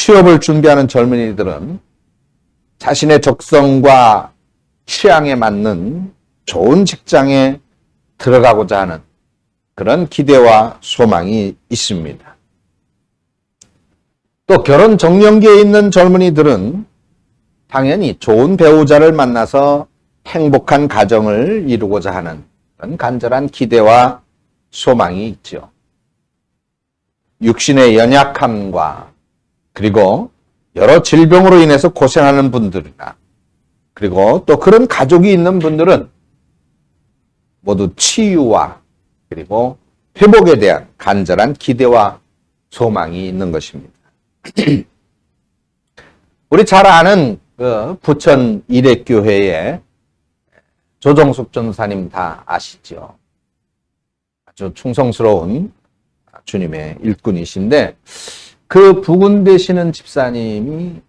취업을 준비하는 젊은이들은 자신의 적성과 취향에 맞는 좋은 직장에 들어가고자 하는 그런 기대와 소망이 있습니다. 또 결혼 정년기에 있는 젊은이들은 당연히 좋은 배우자를 만나서 행복한 가정을 이루고자 하는 그런 간절한 기대와 소망이 있죠. 육신의 연약함과 그리고 여러 질병으로 인해서 고생하는 분들이나 그리고 또 그런 가족이 있는 분들은 모두 치유와 그리고 회복에 대한 간절한 기대와 소망이 있는 것입니다. 우리 잘 아는 그 부천 이례교회의 조정숙 전사님 다 아시죠? 아주 충성스러운 주님의 일꾼이신데 그 부군 되시는 집사님이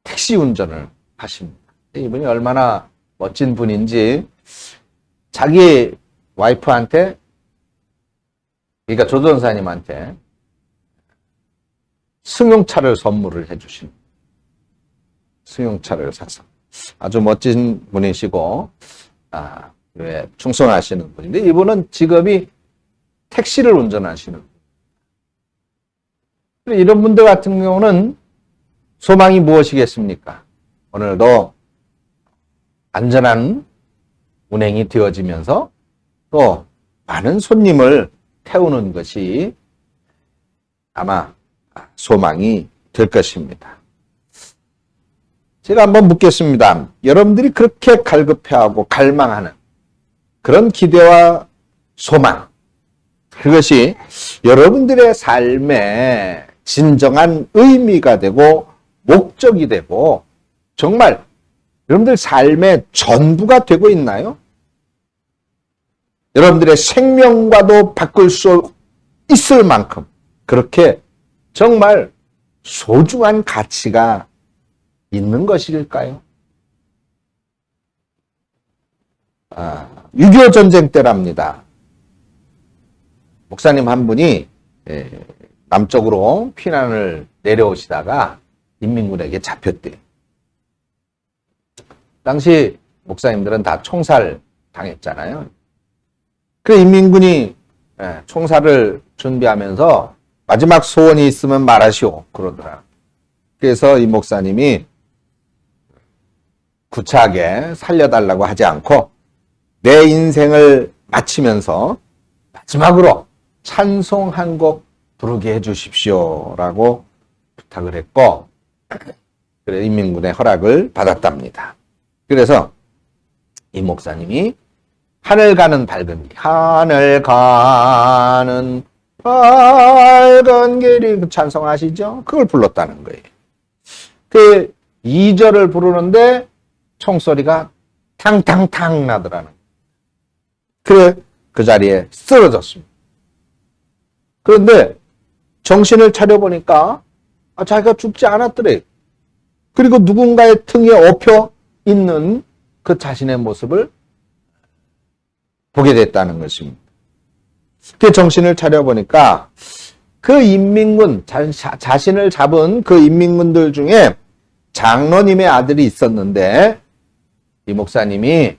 택시 운전을 하십니다. 이분이 얼마나 멋진 분인지 자기 와이프한테 그러니까 조 전사님한테 승용차를 선물을 해주신 승용차를 사서 아주 멋진 분이시고 충성하시는 분인데 이분은 직업이 택시를 운전하시는 분. 이런 분들 같은 경우는 소망이 무엇이겠습니까? 오늘도 안전한 운행이 되어지면서 또 많은 손님을 태우는 것이 아마 소망이 될 것입니다. 제가 한번 묻겠습니다. 여러분들이 그렇게 갈급해하고 갈망하는 그런 기대와 소망, 그것이 여러분들의 삶에 진정한 의미가 되고 목적이 되고 정말 여러분들 삶의 전부가 되고 있나요? 여러분들의 생명과도 바꿀 수 있을 만큼 그렇게 정말 소중한 가치가 있는 것일까요? 6.25 전쟁 때랍니다. 목사님 한 분이 남쪽으로 피난을 내려오시다가 인민군에게 잡혔대요. 당시 목사님들은 다 총살 당했잖아요. 그 인민군이 총살을 준비하면서 마지막 소원이 있으면 말하시오 그러더라. 그래서 이 목사님이 구차하게 살려달라고 하지 않고 내 인생을 마치면서 마지막으로 찬송 한 곡 부르게 해주십시오 라고 부탁을 했고 그래 인민군의 허락을 받았답니다. 그래서 이 목사님이 하늘 가는 밝은 길, 하늘 가는 밝은 길이 찬송하시죠? 그걸 불렀다는 거예요. 그 2절을 부르는데 총소리가 탕탕탕 나더라는 거예요. 그래 그 자리에 쓰러졌습니다. 그런데 정신을 차려보니까 자기가 죽지 않았더래. 그리고 누군가의 등에 엎여 있는 그 자신의 모습을 보게 됐다는 것입니다. 그 정신을 차려보니까 그 인민군, 자신을 잡은 그 인민군들 중에 장로님의 아들이 있었는데 이 목사님이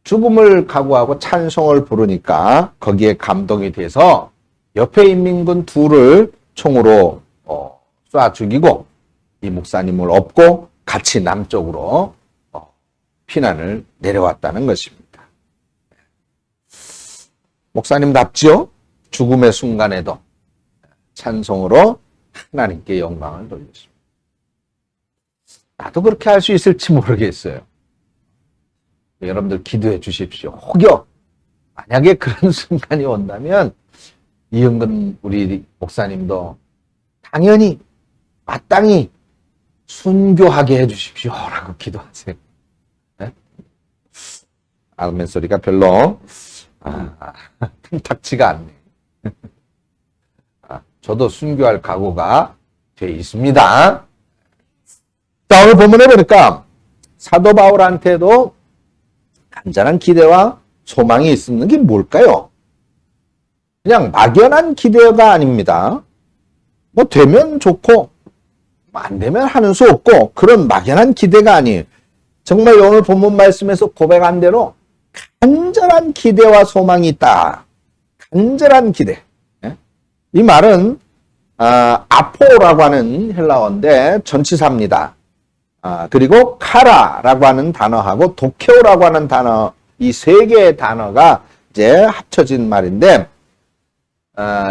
죽음을 각오하고 찬송을 부르니까 거기에 감동이 돼서 옆에 인민군 둘을 총으로 쏴 죽이고 이 목사님을 업고 같이 남쪽으로 피난을 내려왔다는 것입니다. 목사님답지요? 죽음의 순간에도 찬송으로 하나님께 영광을 돌렸습니다. 나도 그렇게 할 수 있을지 모르겠어요. 여러분들 기도해 주십시오. 혹여 만약에 그런 순간이 온다면 이은근 우리 목사님도 당연히 마땅히 순교하게 해 주십시오 라고 기도하세요. 네? 아멘 소리가 별로 탐탁지가 않네. 저도 순교할 각오가 돼 있습니다. 자, 오늘 본문에 보니까 사도 바울한테도 간절한 기대와 소망이 있는 게 뭘까요? 그냥 막연한 기대가 아닙니다. 뭐 되면 좋고 안 되면 하는 수 없고 그런 막연한 기대가 아니에요. 정말 오늘 본문 말씀에서 고백한 대로 간절한 기대와 소망이 있다. 간절한 기대. 이 말은 아포라고 하는 헬라어인데 전치사입니다. 그리고 카라라고 하는 단어하고 도케오라고 하는 단어, 이 세 개의 단어가 이제 합쳐진 말인데,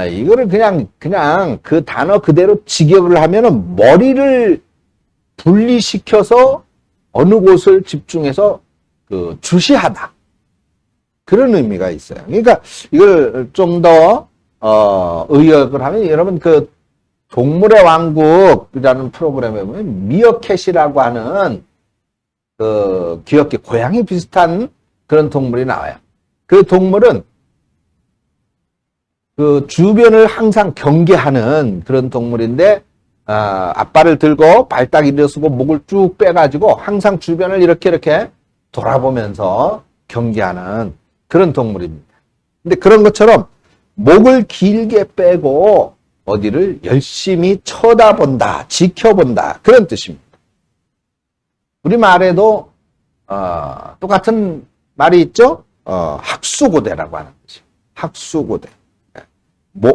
이거를 그냥 그 단어 그대로 직역을 하면은 머리를 분리시켜서 어느 곳을 집중해서 주시하다. 그런 의미가 있어요. 그러니까 이걸 좀 더 의역을 하면 여러분 동물의 왕국이라는 프로그램에 보면 미어캣이라고 하는 귀엽게 고양이 비슷한 그런 동물이 나와요. 그 동물은 주변을 항상 경계하는 그런 동물인데 앞발을 들고 발딱 일어서고 목을 쭉 빼가지고 항상 주변을 이렇게 돌아보면서 경계하는 그런 동물입니다. 근데 그런 것처럼 목을 길게 빼고 어디를 열심히 쳐다본다, 지켜본다 그런 뜻입니다. 우리말에도 똑같은 말이 있죠. 학수고대라고 하는 뜻이에요. 학수고대.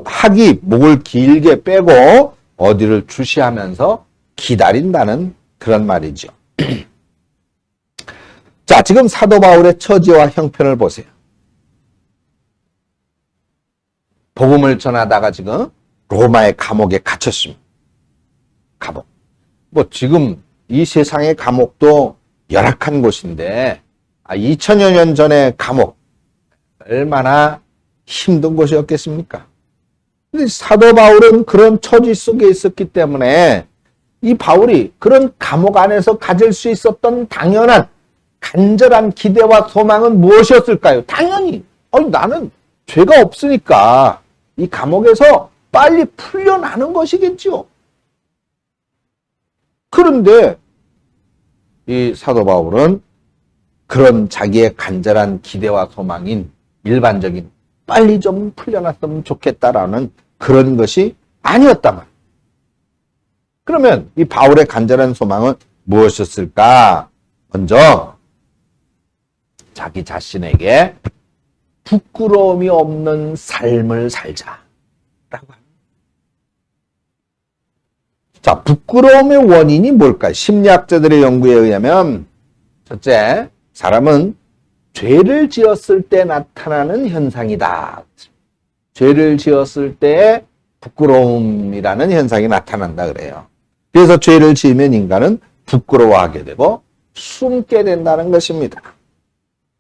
학이 목을 길게 빼고 어디를 주시하면서 기다린다는 그런 말이죠. 자, 지금 사도 바울의 처지와 형편을 보세요. 복음을 전하다가 지금 로마의 감옥에 갇혔습니다. 감옥. 지금 이 세상의 감옥도 열악한 곳인데 2000여 년 전의 감옥 얼마나 힘든 곳이었겠습니까? 근데 사도 바울은 그런 처지 속에 있었기 때문에 이 바울이 그런 감옥 안에서 가질 수 있었던 당연한 간절한 기대와 소망은 무엇이었을까요? 당연히 나는 죄가 없으니까 이 감옥에서 빨리 풀려나는 것이겠죠. 그런데 이 사도 바울은 그런 자기의 간절한 기대와 소망인 일반적인 빨리 좀 풀려났으면 좋겠다라는 그런 것이 아니었단 말이에요. 그러면 이 바울의 간절한 소망은 무엇이었을까? 먼저 자기 자신에게 부끄러움이 없는 삶을 살자라고 합니다. 자, 부끄러움의 원인이 뭘까요? 심리학자들의 연구에 의하면 첫째, 사람은 죄를 지었을 때 나타나는 현상이다. 죄를 지었을 때 부끄러움이라는 현상이 나타난다 그래요. 그래서 죄를 지으면 인간은 부끄러워하게 되고 숨게 된다는 것입니다.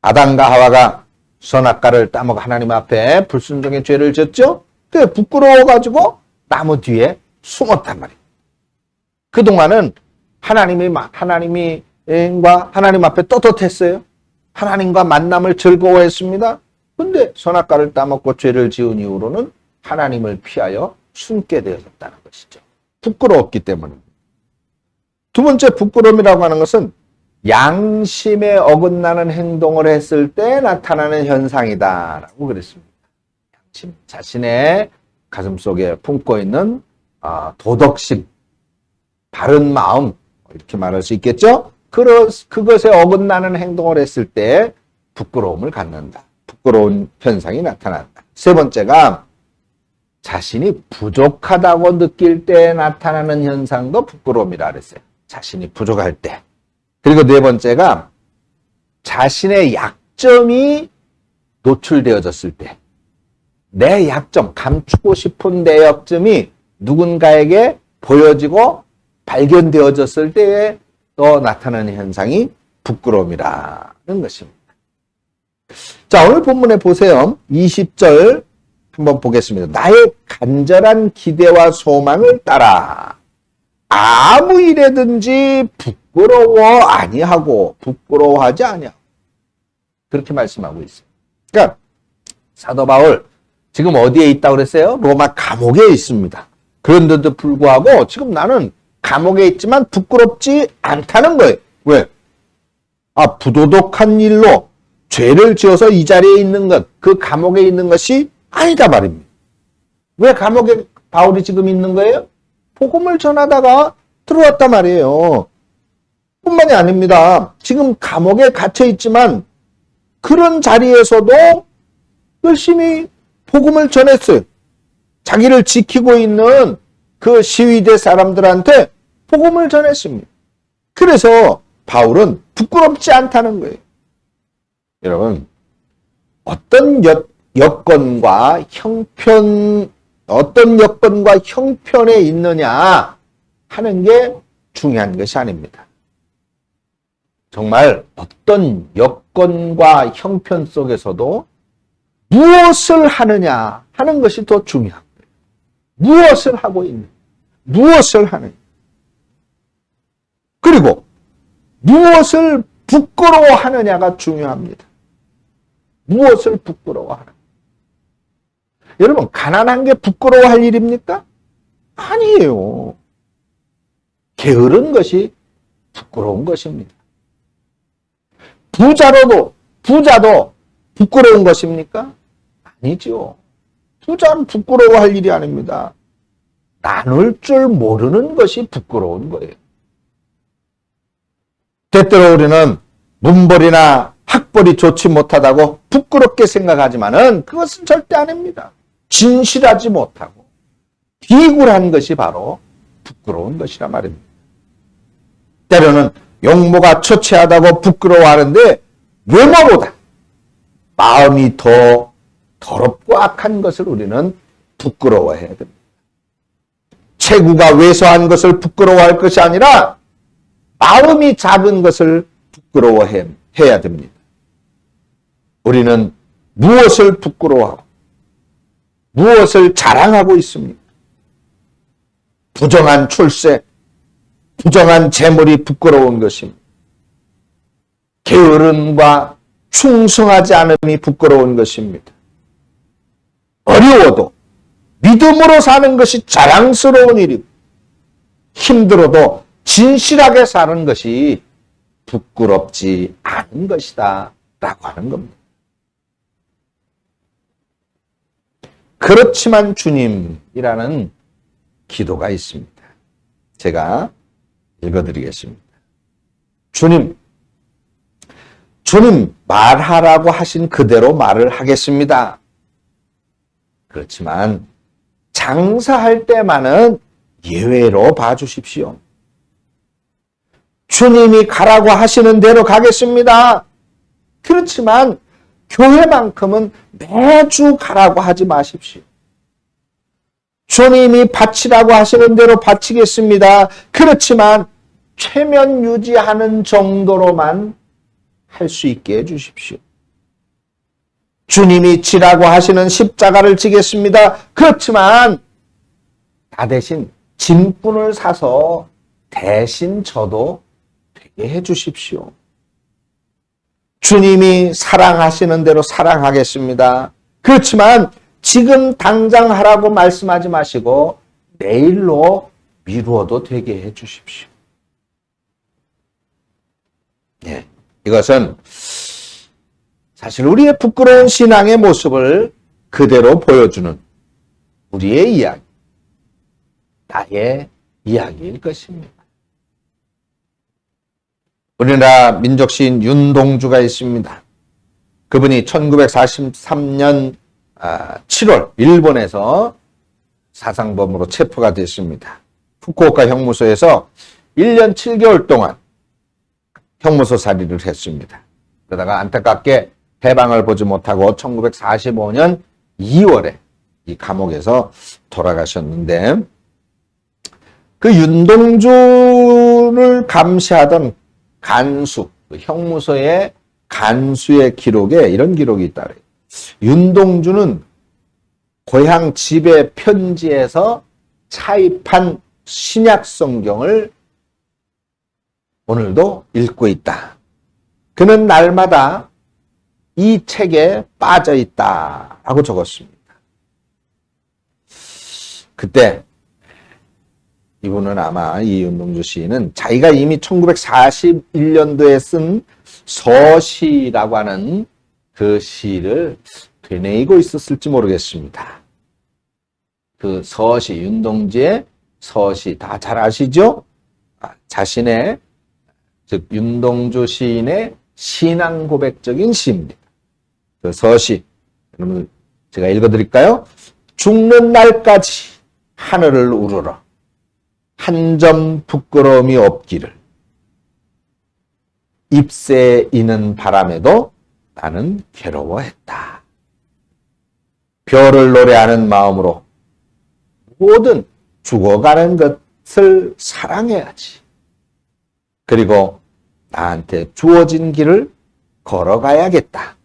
아담과 하와가 선악과를 따먹어 하나님 앞에 불순종의 죄를 지었죠? 그게 부끄러워가지고 나무 뒤에 숨었단 말이에요. 그동안은 하나님과 하나님 앞에 떳떳했어요. 하나님과 만남을 즐거워했습니다. 근데 선악과를 따먹고 죄를 지은 이후로는 하나님을 피하여 숨게 되었다는 것이죠. 부끄러웠기 때문에. 두 번째 부끄러움이라고 하는 것은 양심에 어긋나는 행동을 했을 때 나타나는 현상이다라고 그랬습니다. 양심, 자신의 가슴속에 품고 있는 도덕심, 바른 마음 이렇게 말할 수 있겠죠? 그것에 어긋나는 행동을 했을 때 부끄러움을 갖는다. 부끄러운 현상이 나타난다. 세 번째가 자신이 부족하다고 느낄 때 나타나는 현상도 부끄러움이라 그랬어요. 자신이 부족할 때. 그리고 네 번째가 자신의 약점이 노출되어졌을 때. 내 약점, 감추고 싶은 내 약점이 누군가에게 보여지고 발견되어졌을 때에 또 나타나는 현상이 부끄러움이라는 것입니다. 자, 오늘 본문에 보세요. 20절 한번 보겠습니다. 나의 간절한 기대와 소망을 따라 아무 일에든지 부끄러워하지 아니하고 그렇게 말씀하고 있어요. 그러니까 사도 바울 지금 어디에 있다고 그랬어요? 로마 감옥에 있습니다. 그런데도 불구하고 지금 나는 감옥에 있지만 부끄럽지 않다는 거예요. 왜? 부도덕한 일로 죄를 지어서 이 자리에 있는 것, 그 감옥에 있는 것이 아니다 말입니다. 왜 감옥에 바울이 지금 있는 거예요? 복음을 전하다가 들어왔단 말이에요. 뿐만이 아닙니다. 지금 감옥에 갇혀 있지만 그런 자리에서도 열심히 복음을 전했어요. 자기를 지키고 있는 그 시위대 사람들한테 복음을 전했습니다. 그래서 바울은 부끄럽지 않다는 거예요. 여러분, 어떤 여건과 형편에 있느냐 하는 게 중요한 것이 아닙니다. 정말 어떤 여건과 형편 속에서도 무엇을 하느냐 하는 것이 더 중요한 거예요. 무엇을 하고 있느냐, 무엇을 하느냐. 그리고 무엇을 부끄러워하느냐가 중요합니다. 무엇을 부끄러워하느냐. 여러분, 가난한 게 부끄러워할 일입니까? 아니에요. 게으른 것이 부끄러운 것입니다. 부자도 부끄러운 것입니까? 아니죠. 부자는 부끄러워할 일이 아닙니다. 나눌 줄 모르는 것이 부끄러운 거예요. 때때로 우리는 문벌이나 학벌이 좋지 못하다고 부끄럽게 생각하지만은 그것은 절대 아닙니다. 진실하지 못하고 비굴한 것이 바로 부끄러운 것이란 말입니다. 때로는 용모가 처치하다고 부끄러워하는데 외모보다 마음이 더 더럽고 악한 것을 우리는 부끄러워해야 됩니다. 체구가 왜소한 것을 부끄러워할 것이 아니라 마음이 작은 것을 부끄러워해야 됩니다. 우리는 무엇을 부끄러워하고 무엇을 자랑하고 있습니까? 부정한 출세, 부정한 재물이 부끄러운 것입니다. 게으름과 충성하지 않음이 부끄러운 것입니다. 어려워도 믿음으로 사는 것이 자랑스러운 일이고 힘들어도 진실하게 사는 것이 부끄럽지 않은 것이다 라고 하는 겁니다. 그렇지만 주님이라는 기도가 있습니다. 제가 읽어드리겠습니다. 주님 말하라고 하신 그대로 말을 하겠습니다. 그렇지만 장사할 때만은 예외로 봐주십시오. 주님이 가라고 하시는 대로 가겠습니다. 그렇지만 교회만큼은 매주 가라고 하지 마십시오. 주님이 바치라고 하시는 대로 바치겠습니다. 그렇지만 최면 유지하는 정도로만 할 수 있게 해주십시오. 주님이 지라고 하시는 십자가를 지겠습니다. 그렇지만 나 대신 짐꾼을 사서 대신 저도 되게 해주십시오. 주님이 사랑하시는 대로 사랑하겠습니다. 그렇지만 지금 당장 하라고 말씀하지 마시고 내일로 미루어도 되게 해주십시오. 네, 이것은 사실 우리의 부끄러운 신앙의 모습을 그대로 보여주는 우리의 이야기, 나의 이야기일 것입니다. 우리나라 민족시인 윤동주가 있습니다. 그분이 1943년 7월 일본에서 사상범으로 체포가 됐습니다. 후쿠오카 형무소에서 1년 7개월 동안 형무소 살이를 했습니다. 그러다가 안타깝게 해방을 보지 못하고 1945년 2월에 이 감옥에서 돌아가셨는데 그 윤동주를 감시하던 간수, 형무소의 간수의 기록에 이런 기록이 있다 그래요. 윤동주는 고향 집의 편지에서 차입한 신약 성경을 오늘도 읽고 있다. 그는 날마다 이 책에 빠져 있다라고 적었습니다. 그때 이분은 아마 이 윤동주 시인은 자기가 이미 1941년도에 쓴 서시라고 하는 그 시를 되뇌이고 있었을지 모르겠습니다. 그 서시, 윤동주의 서시 다 잘 아시죠? 자신의, 즉 윤동주 시인의 신앙 고백적인 시입니다. 그 서시, 여러분 제가 읽어드릴까요? 죽는 날까지 하늘을 우러러 한 점 부끄러움이 없기를, 잎새에 이는 바람에도 나는 괴로워했다. 별을 노래하는 마음으로 모든 죽어가는 것을 사랑해야지. 그리고 나한테 주어진 길을 걸어가야겠다.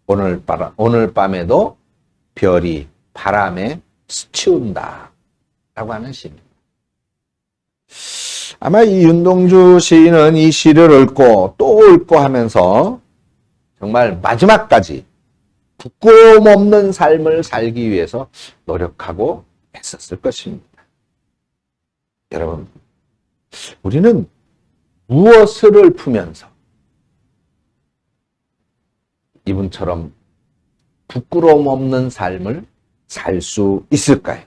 오늘 밤에도 별이 바람에 스치운다. 라고 하는 시입니다. 아마 이 윤동주 시인은 이 시를 읽고 또 읽고 하면서 정말 마지막까지 부끄러움 없는 삶을 살기 위해서 노력하고 했었을 것입니다. 여러분, 우리는 무엇을 품면서 이분처럼 부끄러움 없는 삶을 살 수 있을까요?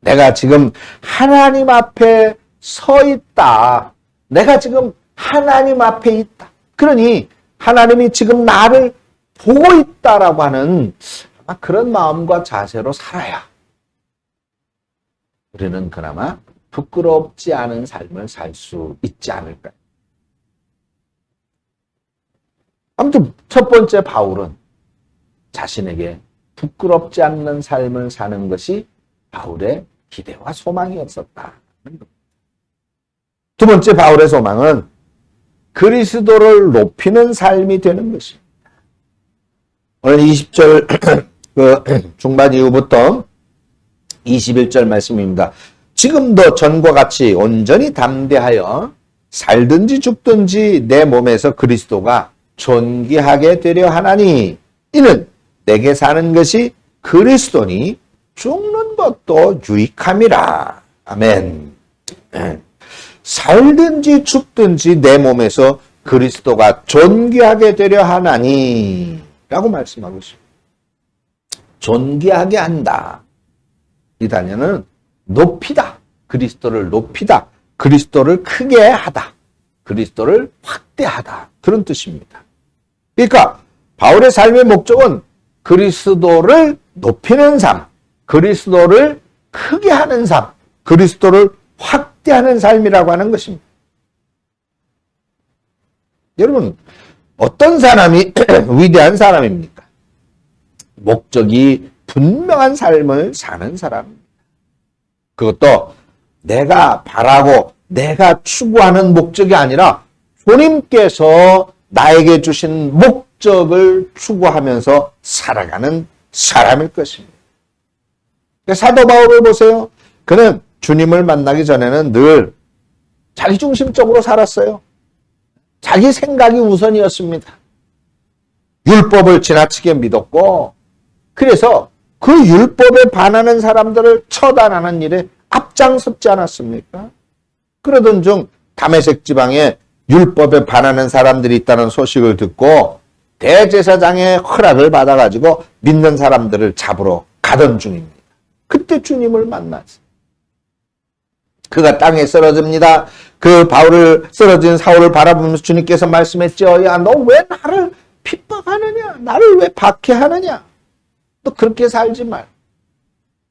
내가 지금 하나님 앞에 서 있다. 내가 지금 하나님 앞에 있다. 그러니 하나님이 지금 나를 보고 있다라고 하는 그런 마음과 자세로 살아야 우리는 그나마 부끄럽지 않은 삶을 살 수 있지 않을까요? 아무튼 첫 번째 바울은 자신에게 부끄럽지 않는 삶을 사는 것이 바울의 기대와 소망이었었다. 두 번째 바울의 소망은 그리스도를 높이는 삶이 되는 것입니다. 오늘 20절 그 중반 이후부터 21절 말씀입니다. 지금도 전과 같이 온전히 담대하여 살든지 죽든지 내 몸에서 그리스도가 존귀하게 되려 하나니 이는 내게 사는 것이 그리스도니 죽는 것도 유익함이라. 아멘. 살든지 죽든지 내 몸에서 그리스도가 존귀하게 되려 하나니 라고 말씀하고 있습니다. 존귀하게 한다. 이 단어는 높이다. 그리스도를 높이다. 그리스도를 크게 하다. 그리스도를 확대하다. 그런 뜻입니다. 그러니까 바울의 삶의 목적은 그리스도를 높이는 삶, 그리스도를 크게 하는 삶, 그리스도를 확대하는 삶이라고 하는 것입니다. 여러분, 어떤 사람이 위대한 사람입니까? 목적이 분명한 삶을 사는 사람입니다. 그것도 내가 바라고 내가 추구하는 목적이 아니라 주님께서 나에게 주신 목적을 추구하면서 살아가는 사람일 것입니다. 사도 바울을 보세요. 그는 주님을 만나기 전에는 늘 자기중심적으로 살았어요. 자기 생각이 우선이었습니다. 율법을 지나치게 믿었고, 그래서 그 율법에 반하는 사람들을 처단하는 일에 앞장섰지 않았습니까? 그러던 중 다메섹 지방에 율법에 반하는 사람들이 있다는 소식을 듣고 대제사장의 허락을 받아가지고 믿는 사람들을 잡으러 가던 중입니다. 그때 주님을 만났어요. 그가 땅에 쓰러집니다. 그 바울을 쓰러진 사울을 바라보면서 주님께서 말씀했죠. 야, 너 왜 나를 핍박하느냐? 나를 왜 박해하느냐? 너 그렇게 살지 말.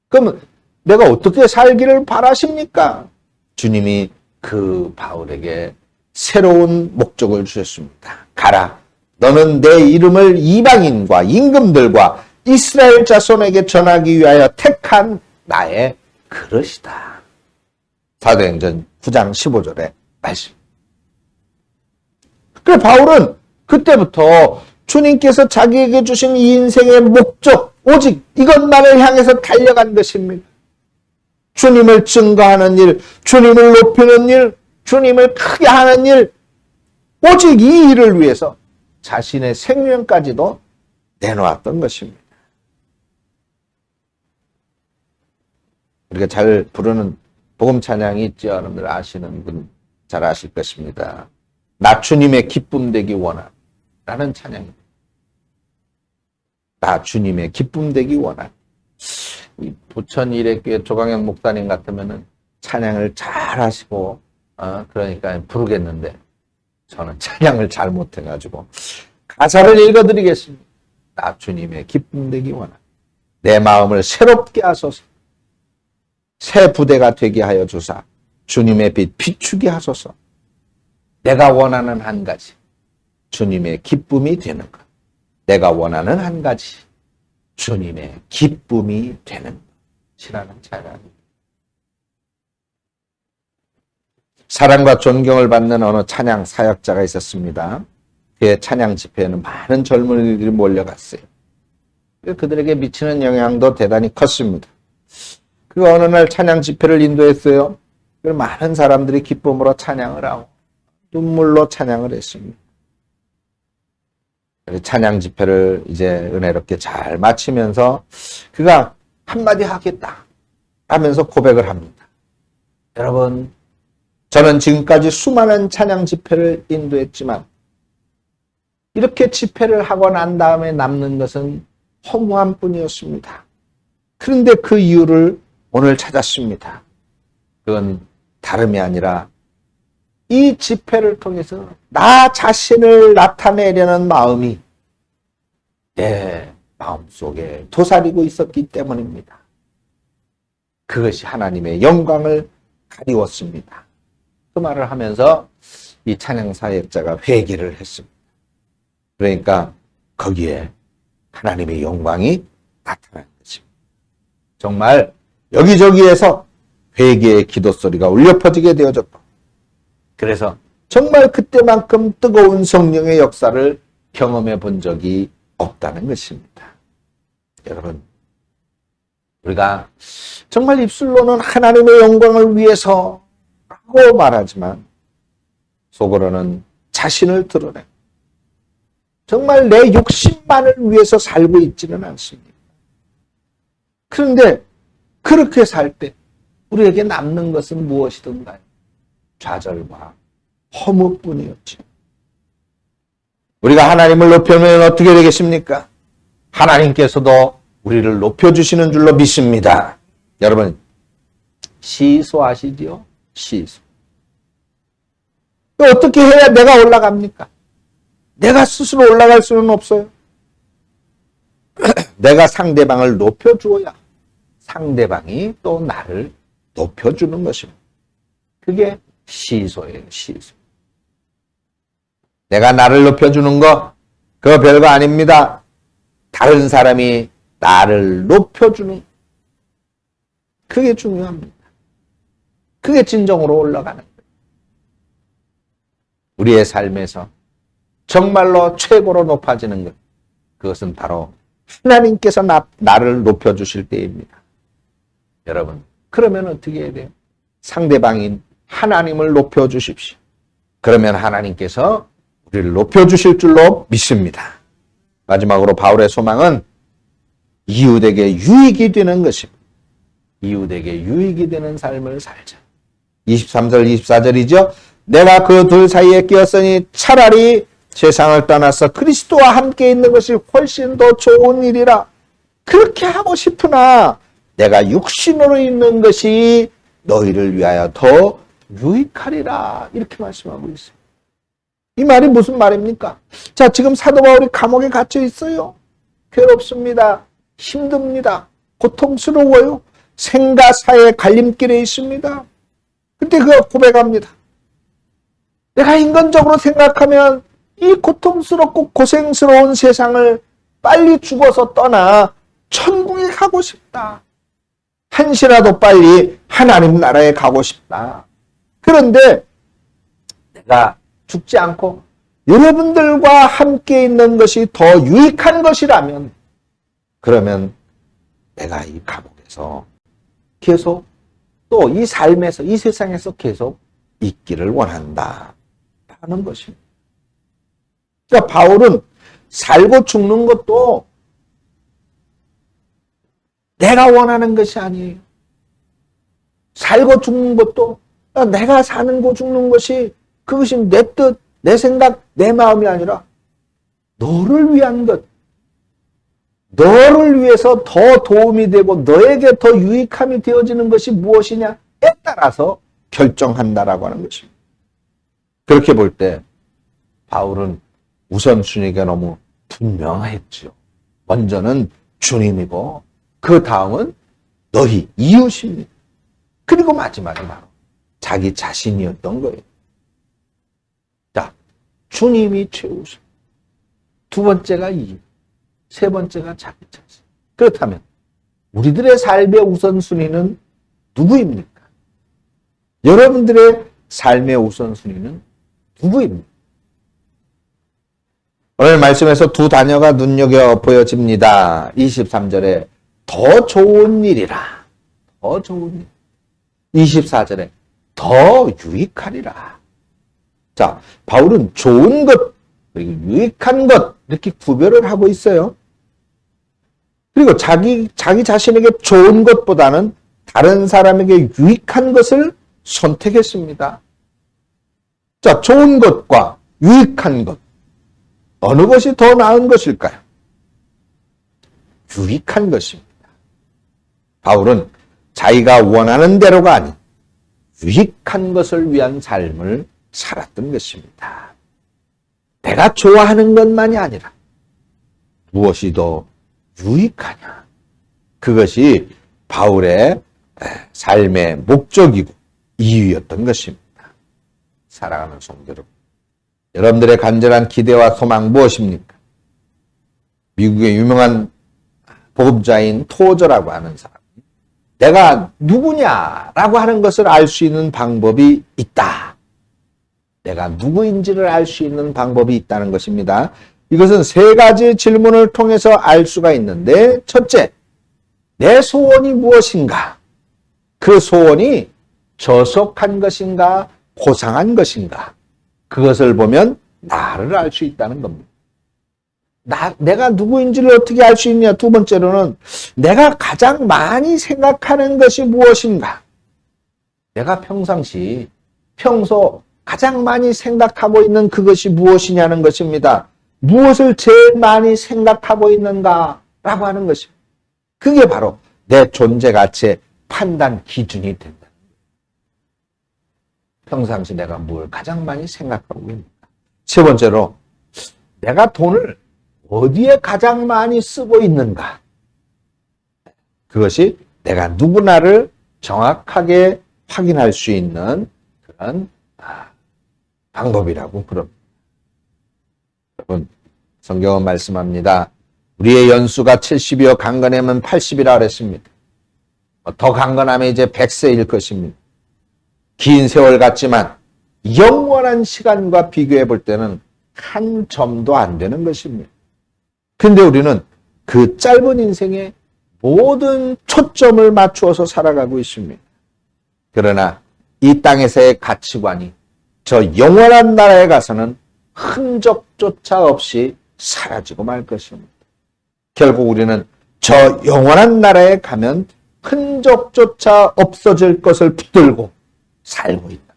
그럼 내가 어떻게 살기를 바라십니까? 주님이 그 바울에게 새로운 목적을 주셨습니다. 가라. 너는 내 이름을 이방인과 임금들과 이스라엘 자손에게 전하기 위하여 택한 나의 그릇이다. 사도행전 9장 15절의 말씀. 그래 바울은 그때부터 주님께서 자기에게 주신 이 인생의 목적, 오직 이것만을 향해서 달려간 것입니다. 주님을 증거하는 일, 주님을 높이는 일, 주님을 크게 하는 일, 오직 이 일을 위해서 자신의 생명까지도 내놓았던 것입니다. 우리가 잘 부르는 복음 찬양이 있죠. 여러분들 아시는 분 잘 아실 것입니다. 나 주님의 기쁨 되기 원하 라는 찬양입니다. 나 주님의 기쁨 되기 원하. 이 부천 일회교회 조강현 목사님 같으면은 찬양을 잘 잘하시고, 그러니까 부르겠는데, 저는 찬양을 잘 못해가지고, 가사를 읽어드리겠습니다. 나 주님의 기쁨 되기 원합니다. 내 마음을 새롭게 하소서. 새 부대가 되게 하여 주사 주님의 빛 비추게 하소서. 내가 원하는 한 가지, 주님의 기쁨이 되는 것. 내가 원하는 한 가지, 주님의 기쁨이 되는 것이라는 찬양입니다. 사랑과 존경을 받는 어느 찬양 사역자가 있었습니다. 그의 찬양 집회에는 많은 젊은이들이 몰려갔어요. 그들에게 미치는 영향도 대단히 컸습니다. 그 어느 날 찬양 집회를 인도했어요. 많은 사람들이 기쁨으로 찬양을 하고 눈물로 찬양을 했습니다. 찬양 집회를 이제 은혜롭게 잘 마치면서 그가 한마디 하겠다 하면서 고백을 합니다. 여러분, 저는 지금까지 수많은 찬양 집회를 인도했지만 이렇게 집회를 하고 난 다음에 남는 것은 허무함 뿐이었습니다. 그런데 그 이유를 오늘 찾았습니다. 그건 다름이 아니라 이 집회를 통해서 나 자신을 나타내려는 마음이 내 마음속에 도사리고 있었기 때문입니다. 그것이 하나님의 영광을 가리웠습니다. 그 말을 하면서 이 찬양 사역자가 회개를 했습니다. 그러니까 거기에 하나님의 영광이 나타난 것입니다. 정말 여기저기에서 회개의 기도 소리가 울려 퍼지게 되어졌고, 그래서 정말 그때만큼 뜨거운 성령의 역사를 경험해 본 적이 없다는 것입니다. 여러분, 우리가 정말 입술로는 하나님의 영광을 위해서 라고 말하지만 속으로는 자신을 드러내고 정말 내 욕심만을 위해서 살고 있지는 않습니다. 그런데 그렇게 살 때 우리에게 남는 것은 무엇이든가요? 좌절과 허무뿐이었죠. 우리가 하나님을 높이면 어떻게 되겠습니까? 하나님께서도 우리를 높여주시는 줄로 믿습니다. 여러분, 시소 아시지요? 시소. 어떻게 해야 내가 올라갑니까? 내가 스스로 올라갈 수는 없어요. 내가 상대방을 높여주어야 상대방이 또 나를 높여주는 것입니다. 그게 시소예요, 시소. 내가 나를 높여주는 거, 그거 별거 아닙니다. 다른 사람이 나를 높여주는, 그게 중요합니다. 그게 진정으로 올라가는 거예요. 우리의 삶에서 정말로 최고로 높아지는 것, 그것은 바로 하나님께서 나를 높여주실 때입니다. 여러분, 그러면 어떻게 해야 돼요? 상대방인 하나님을 높여주십시오. 그러면 하나님께서 우리를 높여주실 줄로 믿습니다. 마지막으로 바울의 소망은 이웃에게 유익이 되는 것입니다. 이웃에게 유익이 되는 삶을 살자. 23절, 24절이죠. 내가 그 둘 사이에 끼었으니 차라리 세상을 떠나서 그리스도와 함께 있는 것이 훨씬 더 좋은 일이라. 그렇게 하고 싶으나 내가 육신으로 있는 것이 너희를 위하여 더 유익하리라. 이렇게 말씀하고 있어요. 이 말이 무슨 말입니까? 자, 지금 사도 바울이 감옥에 갇혀 있어요. 괴롭습니다. 힘듭니다. 고통스러워요. 생과 사의 갈림길에 있습니다. 그때 그가 고백합니다. 내가 인간적으로 생각하면 이 고통스럽고 고생스러운 세상을 빨리 죽어서 떠나 천국에 가고 싶다. 한시라도 빨리 하나님 나라에 가고 싶다. 그런데 내가 죽지 않고 여러분들과 함께 있는 것이 더 유익한 것이라면, 그러면 내가 이 감옥에서 계속 또 이 삶에서, 이 세상에서 계속 있기를 원한다 하는 것입니다. 그러니까 바울은 살고 죽는 것도 내가 원하는 것이 아니에요. 살고 죽는 것도 내가 사는 거 죽는 것이, 그것이 내 뜻, 내 생각, 내 마음이 아니라 너를 위한 것, 너를 위해서 더 도움이 되고 너에게 더 유익함이 되어지는 것이 무엇이냐에 따라서 결정한다라고 하는 것입니다. 그렇게 볼 때 바울은 우선순위가 너무 분명했죠. 먼저는 주님이고 그 다음은 너희 이웃입니다. 그리고 마지막에 바로 자기 자신이었던 거예요. 자, 주님이 최우선. 두 번째가 이웃. 세 번째가 자기 자신. 그렇다면 우리들의 삶의 우선순위는 누구입니까? 여러분들의 삶의 우선순위는 누구입니까? 오늘 말씀에서 두 단어가 눈여겨 보여집니다. 23절에 더 좋은 일이라. 더 좋은 일. 24절에 더 유익하리라. 자, 바울은 좋은 것, 그리고 유익한 것, 이렇게 구별을 하고 있어요. 그리고 자기 자신에게 좋은 것보다는 다른 사람에게 유익한 것을 선택했습니다. 자, 좋은 것과 유익한 것. 어느 것이 더 나은 것일까요? 유익한 것입니다. 바울은 자기가 원하는 대로가 아닌 유익한 것을 위한 삶을 살았던 것입니다. 내가 좋아하는 것만이 아니라 무엇이 더 유익하냐. 그것이 바울의 삶의 목적이고 이유였던 것입니다. 사랑하는 성도 여러분, 여러분들의 간절한 기대와 소망 무엇입니까? 미국의 유명한 복음자인 토저라고 하는 사람. 내가 누구냐라고 하는 것을 알 수 있는 방법이 있다. 내가 누구인지를 알 수 있는 방법이 있다는 것입니다. 이것은 세 가지 질문을 통해서 알 수가 있는데, 첫째, 내 소원이 무엇인가? 그 소원이 저속한 것인가, 고상한 것인가? 그것을 보면 나를 알 수 있다는 겁니다. 내가 누구인지를 어떻게 알 수 있냐? 두 번째로는 내가 가장 많이 생각하는 것이 무엇인가? 내가 평소 가장 많이 생각하고 있는 그것이 무엇이냐는 것입니다. 무엇을 제일 많이 생각하고 있는가라고 하는 것입니다. 그게 바로 내 존재 가치의 판단 기준이 된다. 평상시 내가 뭘 가장 많이 생각하고 있는가. 세 번째로 내가 돈을 어디에 가장 많이 쓰고 있는가. 그것이 내가 누구나를 정확하게 확인할 수 있는 그런 방법이라고 그럽니다. 여러분, 성경은 말씀합니다. 우리의 연수가 70이요 강건하면 80이라 그랬습니다. 더 강건하면 이제 100세일 것입니다. 긴 세월 같지만 영원한 시간과 비교해 볼 때는 한 점도 안 되는 것입니다. 근데 우리는 그 짧은 인생에 모든 초점을 맞추어서 살아가고 있습니다. 그러나 이 땅에서의 가치관이 저 영원한 나라에 가서는 흔적조차 없이 사라지고 말 것입니다. 결국 우리는 저 영원한 나라에 가면 흔적조차 없어질 것을 붙들고 살고 있다.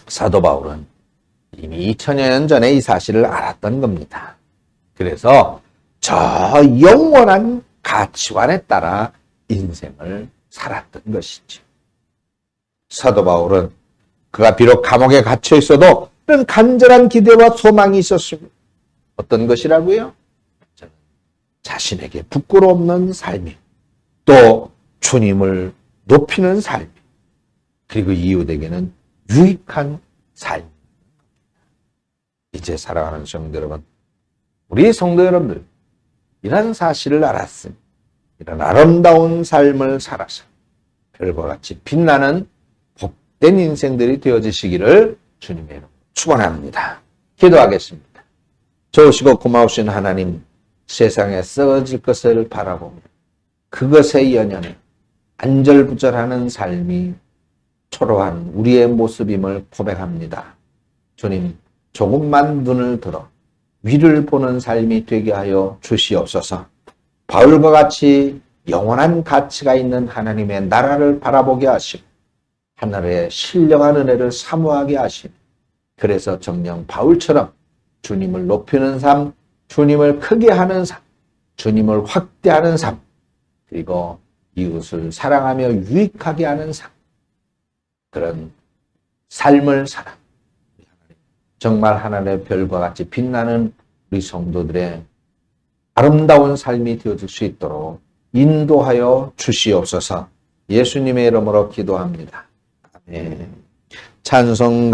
사도 바울은 이미 2000여 년 전에 이 사실을 알았던 겁니다. 그래서 저 영원한 가치관에 따라 인생을 살았던 것이죠. 사도 바울은 그가 비록 감옥에 갇혀 있어도 그런 간절한 기대와 소망이 있었습니다. 어떤 것이라고요? 저는 자신에게 부끄러움 없는 삶이, 또 주님을 높이는 삶이, 그리고 이웃에게는 유익한 삶. 이제 사랑하는 성도 여러분, 우리 성도 여러분들, 이런 사실을 알았으니 이런 아름다운 삶을 살아서 별과 같이 빛나는 복된 인생들이 되어지시기를 주님의 이름으로 축원합니다. 기도하겠습니다. 좋으시고 고마우신 하나님, 세상에 썩어질 것을 바라보며 그것의 연연에 안절부절하는 삶이 초라한 우리의 모습임을 고백합니다. 주님, 조금만 눈을 들어 위를 보는 삶이 되게 하여 주시옵소서. 바울과 같이 영원한 가치가 있는 하나님의 나라를 바라보게 하시고 하늘의 신령한 은혜를 사모하게 하시고, 그래서 정녕 바울처럼 주님을 높이는 삶, 주님을 크게 하는 삶, 주님을 확대하는 삶, 그리고 이웃을 사랑하며 유익하게 하는 삶, 그런 삶을 살아 정말 하나님의 별과 같이 빛나는 우리 성도들의 아름다운 삶이 되어질 수 있도록 인도하여 주시옵소서. 예수님의 이름으로 기도합니다. 아멘. 찬송